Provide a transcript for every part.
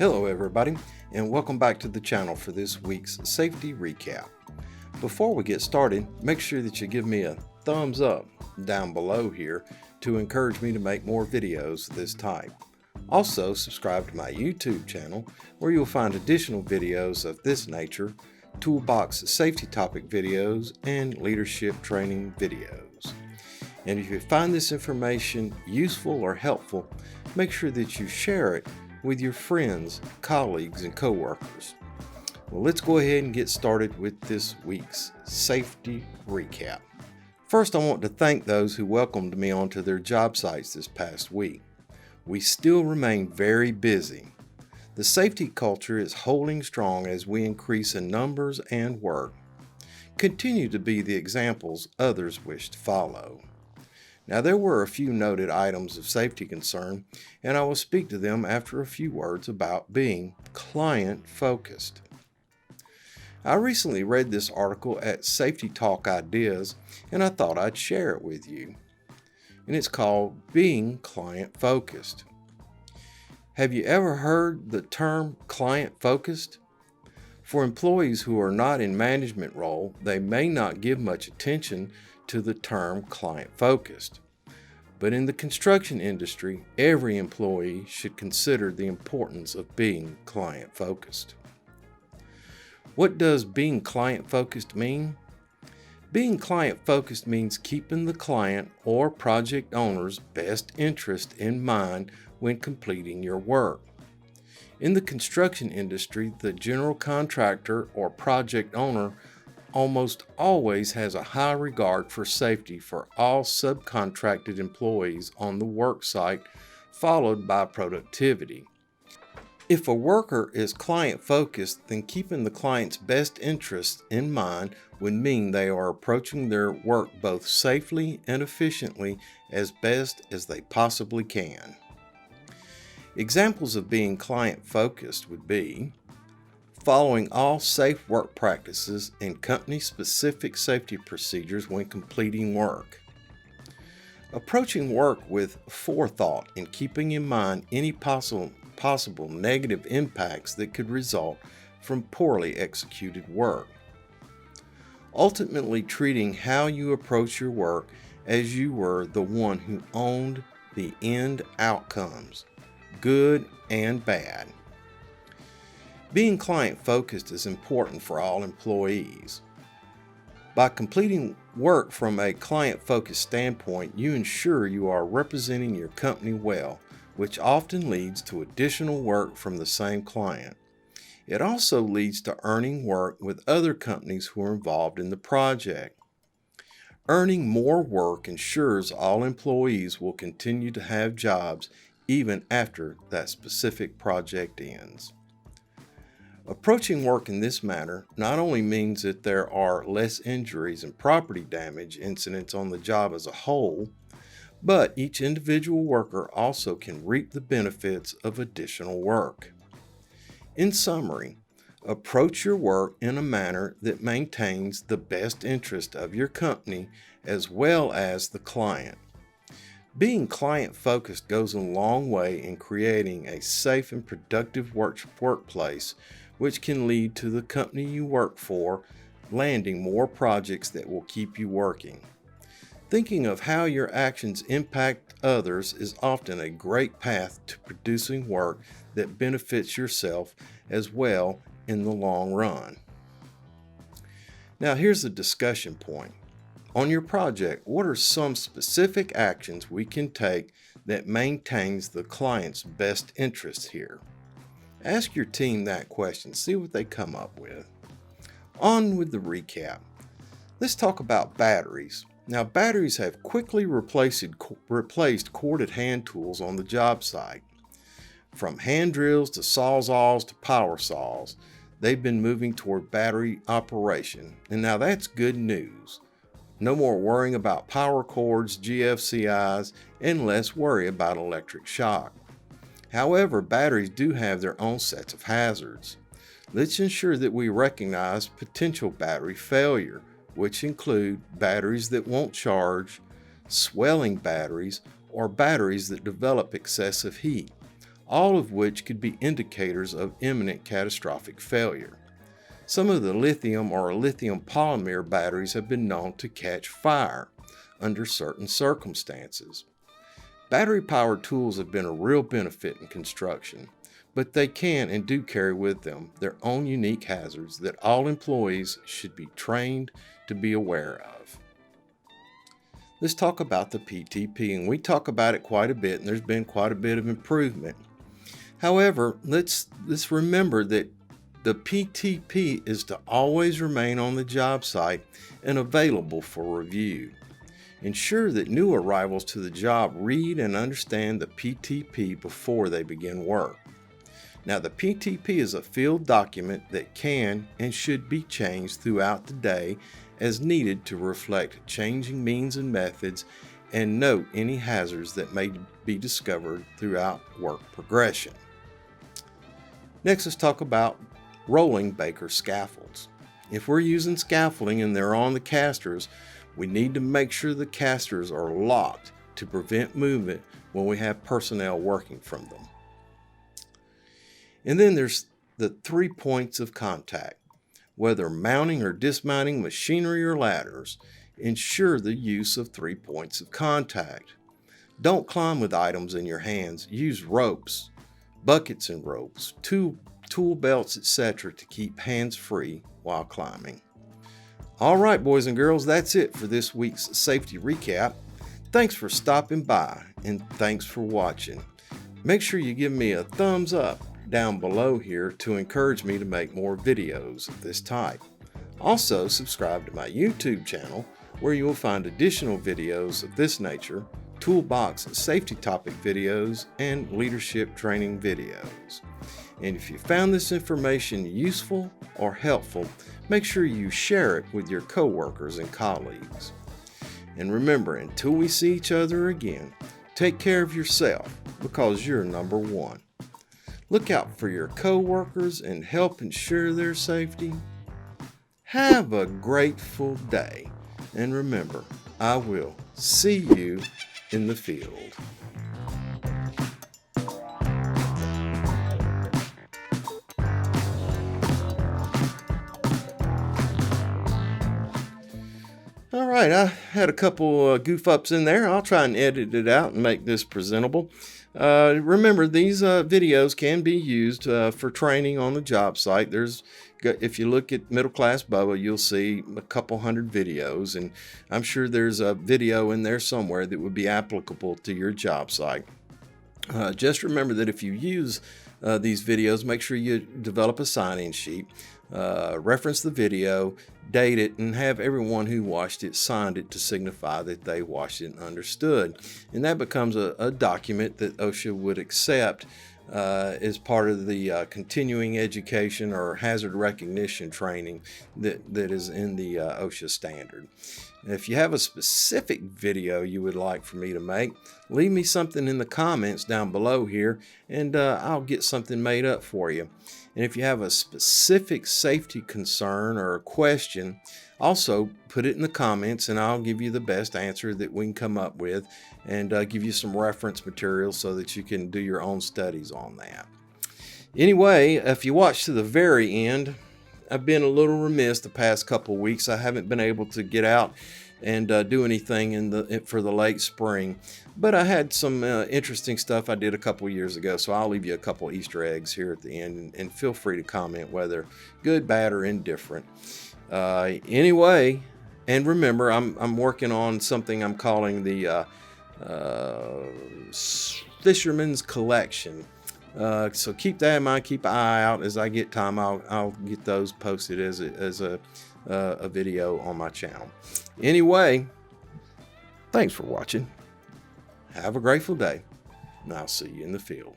Hello everybody, and welcome back to the channel for this week's safety recap. Before we get started, make sure that you give me a thumbs up down below here to encourage me to make more videos of this type. Also, subscribe to my YouTube channel where you'll find additional videos of this nature, toolbox safety topic videos, and leadership training videos. And if you find this information useful or helpful, make sure that you share it with your friends, colleagues, and coworkers. Well, let's go ahead and get started with this week's safety recap. First, I want to thank those who welcomed me onto their job sites this past week. We still remain very busy. The safety culture is holding strong as we increase in numbers and work. Continue to be the examples others wish to follow. Now, there were a few noted items of safety concern, and I will speak to them after a few words about being client-focused. I recently read this article at Safety Talk Ideas, and I thought I'd share it with you. And it's called Being Client-Focused. Have you ever heard the term client-focused? For employees who are not in management role, they may not give much attention to the term client-focused. But in the construction industry, every employee should consider the importance of being client-focused. What does being client-focused mean? Being client-focused means keeping the client or project owner's best interest in mind when completing your work. In the construction industry, the general contractor or project owner almost always has a high regard for safety for all subcontracted employees on the work site, followed by productivity. If a worker is client-focused, then keeping the client's best interests in mind would mean they are approaching their work both safely and efficiently as best as they possibly can. Examples of being client-focused would be following all safe work practices and company-specific safety procedures when completing work. Approaching work with forethought and keeping in mind any possible negative impacts that could result from poorly executed work. Ultimately treating how you approach your work as you were the one who owned the end outcomes, good and bad. Being client-focused is important for all employees. By completing work from a client-focused standpoint, you ensure you are representing your company well, which often leads to additional work from the same client. It also leads to earning work with other companies who are involved in the project. Earning more work ensures all employees will continue to have jobs even after that specific project ends. Approaching work in this manner not only means that there are less injuries and property damage incidents on the job as a whole, but each individual worker also can reap the benefits of additional work. In summary, approach your work in a manner that maintains the best interest of your company as well as the client. Being client-focused goes a long way in creating a safe and productive workplace, which can lead to the company you work for landing more projects that will keep you working. Thinking of how your actions impact others is often a great path to producing work that benefits yourself as well in the long run. Now here's a discussion point. On your project, what are some specific actions we can take that maintains the client's best interests here? Ask your team that question, see what they come up with. On with the recap. Let's talk about batteries. Now, batteries have quickly replaced corded hand tools on the job site. From hand drills to sawzalls to power saws, they've been moving toward battery operation. And now that's good news. No more worrying about power cords, GFCIs, and less worry about electric shock. However, batteries do have their own sets of hazards. Let's ensure that we recognize potential battery failure, which include batteries that won't charge, swelling batteries, or batteries that develop excessive heat. all of which could be indicators of imminent catastrophic failure. Some of the lithium or lithium polymer batteries have been known to catch fire under certain circumstances. Battery-powered tools have been a real benefit in construction, but they can and do carry with them their own unique hazards that all employees should be trained to be aware of. Let's talk about the PTP, and we talk about it quite a bit, and there's been quite a bit of improvement. However, let's remember that the PTP is to always remain on the job site and available for review. Ensure that new arrivals to the job read and understand the PTP before they begin work. Now, the PTP is a field document that can and should be changed throughout the day as needed to reflect changing means and methods and note any hazards that may be discovered throughout work progression. Next, let's talk about rolling Baker scaffolds. If we're using scaffolding and they're on the casters, we need to make sure the casters are locked to prevent movement when we have personnel working from them. And then there's the 3 points of contact. Whether mounting or dismounting machinery or ladders, ensure the use of 3 points of contact. Don't climb with items in your hands. Use ropes, buckets and ropes, tool belts, etc. to keep hands free while climbing. All right, boys and girls, that's it for this week's safety recap. Thanks for stopping by and thanks for watching. Make sure you give me a thumbs up down below here to encourage me to make more videos of this type. Also, subscribe to my YouTube channel where you will find additional videos of this nature, toolbox safety topic videos, and leadership training videos. And if you found this information useful or helpful, make sure you share it with your coworkers and colleagues. And remember, until we see each other again, take care of yourself because you're number one. Look out for your coworkers and help ensure their safety. Have a grateful day. And remember, I will see you in the field. All right, I had a couple goof ups in there. I'll try and edit it out and make this presentable. Remember, these videos can be used for training on the job site. If you look at Middle Class Bubba, you'll see a couple hundred videos, and I'm sure there's a video in there somewhere that would be applicable to your job site. Just remember that if you use these videos, make sure you develop a sign-in sheet, reference the video, date it, and have everyone who watched it signed it to signify that they watched it and understood. And that becomes a document that OSHA would accept as part of the continuing education or hazard recognition training that is in the OSHA standard. If you have a specific video you would like for me to make, leave me something in the comments down below here, and I'll get something made up for you. And if you have a specific safety concern or a question, also put it in the comments and I'll give you the best answer that we can come up with, and give you some reference material so that you can do your own studies on that. Anyway, if you watch to the very end, I've been a little remiss the past couple weeks. I haven't been able to get out and do anything for the late spring, but I had some interesting stuff I did a couple years ago, so I'll leave you a couple Easter eggs here at the end, and feel free to comment whether good, bad, or indifferent. Anyway, and remember, I'm working on something I'm calling the Fisherman's Collection. So keep that in mind. Keep an eye out. As I get time, I'll get those posted as a video on my channel. Anyway, thanks for watching. Have a grateful day, and I'll see you in the field.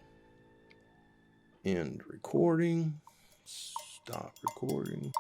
End recording. Stop recording.